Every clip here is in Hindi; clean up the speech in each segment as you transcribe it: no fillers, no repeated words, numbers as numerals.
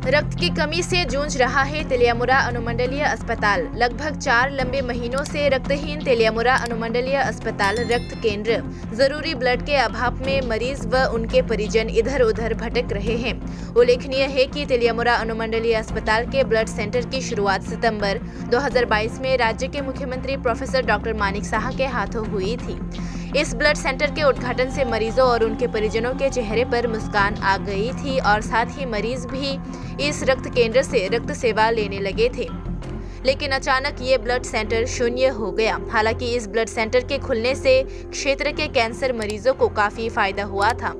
रक्त की कमी से जूझ रहा है तेलियामुरा अनुमंडलीय अस्पताल। लगभग 4 लंबे महीनों से रक्तहीन तेलियामुरा अनुमंडलीय अस्पताल रक्त केंद्र जरूरी ब्लड के अभाव में मरीज व उनके परिजन इधर उधर भटक रहे हैं। उल्लेखनीय है कि तेलियामुरा अनुमंडलीय अस्पताल के ब्लड सेंटर की शुरुआत सितंबर 2022 में राज्य के मुख्यमंत्री प्रोफेसर डॉक्टर मानिक साहा के हाथों हुई थी। इस ब्लड सेंटर के उद्घाटन से मरीजों और उनके परिजनों के चेहरे पर मुस्कान आ गई थी और साथ ही मरीज भी इस रक्त केंद्र से रक्त सेवा लेने लगे थे। लेकिन अचानक ये ब्लड सेंटर शून्य हो गया। हालांकि इस ब्लड सेंटर के खुलने से क्षेत्र के कैंसर मरीजों को काफी फायदा हुआ था।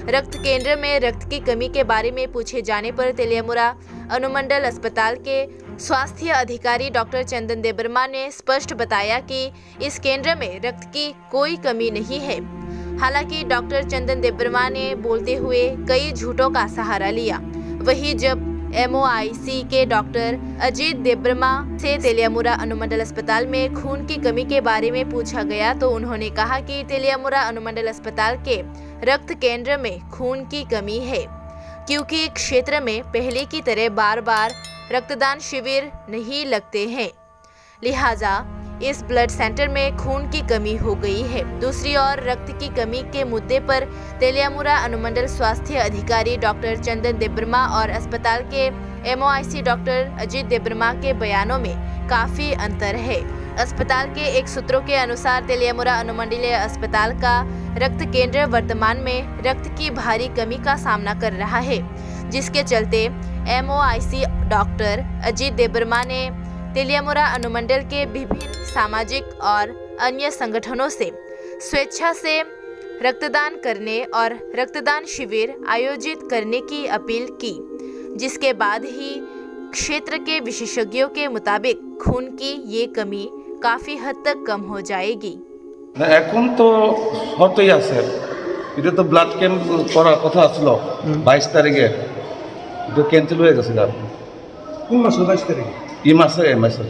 रक्त केंद्र में रक्त की कमी के बारे में पूछे जाने पर तेलियामुरा अनुमंडल अस्पताल के स्वास्थ्य अधिकारी डॉक्टर चंदन देबर्मा ने स्पष्ट बताया कि इस केंद्र में रक्त की कोई कमी नहीं है। हालांकि डॉक्टर चंदन देबर्मा ने बोलते हुए कई झूठों का सहारा लिया। वहीं जब MOIC के डॉक्टर अजीत देबर्मा से तेलियामुरा अनुमंडल अस्पताल में खून की कमी के बारे में पूछा गया तो उन्होंने कहा कि तेलियामुरा अनुमंडल अस्पताल के रक्त केंद्र में खून की कमी है, क्योंकि क्षेत्र में पहले की तरह बार बार रक्तदान शिविर नहीं लगते हैं। लिहाजा इस ब्लड सेंटर में खून की कमी हो गई है। दूसरी ओर रक्त की कमी के मुद्दे पर तेलियामुरा अनुमंडल स्वास्थ्य अधिकारी डॉक्टर चंदन देबर्मा और अस्पताल के MOIC डॉक्टर अजीत देबर्मा के बयानों में काफी अंतर है। अस्पताल के एक सूत्रों के अनुसार तेलियामुरा अनुमंडलीय अस्पताल का रक्त केंद्र वर्तमान में रक्त की भारी कमी का सामना कर रहा है, जिसके चलते MOIC डॉक्टर अजीत देबर्मा ने तेलियामुरा अनुमंडल के विभिन्न सामाजिक और अन्य संगठनों से स्वेच्छा से रक्तदान करने और रक्तदान शिविर आयोजित करने की अपील की, जिसके बाद ही क्षेत्र के विशेषज्ञों के मुताबिक खून की ये कमी काफी हद तक कम हो जाएगी। এখন তো হতেই আছে, এটা তো ব্লাড ক্যাম্প করার কথা ছিল 22 তারিখে, এটা ক্যান্সেল হয়ে গেছে। কোন মাসে 22 তারিখে? এই মাসে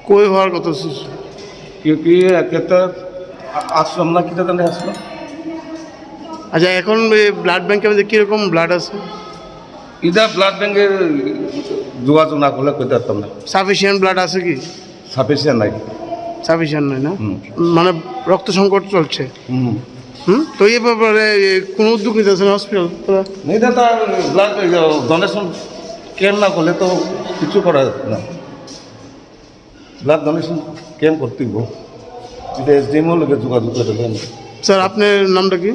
কই হওয়ার কথা ছিল? কি একটা আসলাম না কিটা জানে আসলো। আচ্ছা, এখন ব্লাড ব্যাংকের মধ্যে কীরকম ব্লাড আছে? এটা ব্লাড ব্যাংকের যোগাযোগ না করলে কইতে পারতাম না। সাফিসিয়েন্ট ব্লাড আছে কি? সাফিসিয়েন্ট নাই। সাফিসিয়েন্ট নাই না, মানে রক্ত সংকট চলছে। তো এই ব্যাপারে কোনো উদ্যোগ নিতেছে না হসপিটাল? এটা তো ব্লাড ডোনেশন ক্যাম্প না করলে তো কিছু করা যাবে না। ব্লাড ডোনেশন ক্যাম্প করতে হবে, এটা SDMO লোকে যোগাযোগ করে দেবেন। স্যার, আপনার নামটা কি?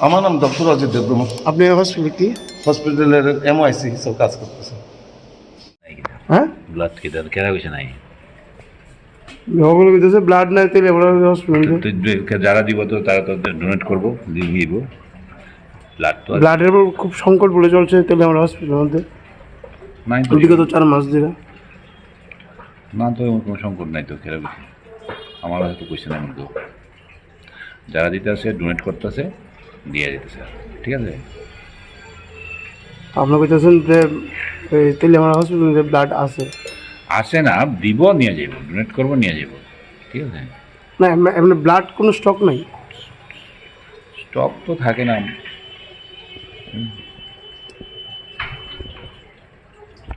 আমার নাম ডক্টর অজিত দেববর্মা। আপনি হসপিটাল কি? হসপিটালের MOIC হিসেবে কাজ করতেছে। হ্যাঁ, ব্লাড কেনা কিছু নাই, ব্লাড নাই তেলে হসপিটাল যারা দিব তো তারা তো ডোনেট করবো, দিব ব্লাড। তো ব্লাডের খুব সংকট বলে চলছে তেলে আমরা হসপিটালের মধ্যে নাই, বিগত 4 মাস ধরে। না তো কোনো সংকট নাই তো, খেলা কিছু আমার হয়তো কোয়েশ্চেন আমি তো যারা দিতে আছে ডোনেট করতেছে, দিয়ে দিতেছে, ঠিক আছে। আপনার কইতেছেন যে তেলে আমরা হসপিটালে ব্লাড আছে আসে না, দিব, নিয়ে যাব, ডোনেট করবো, নিয়ে যাব, ঠিক আছে। না, এমনি ব্লাড কোনো স্টক নাই? স্টক তো থাকে না।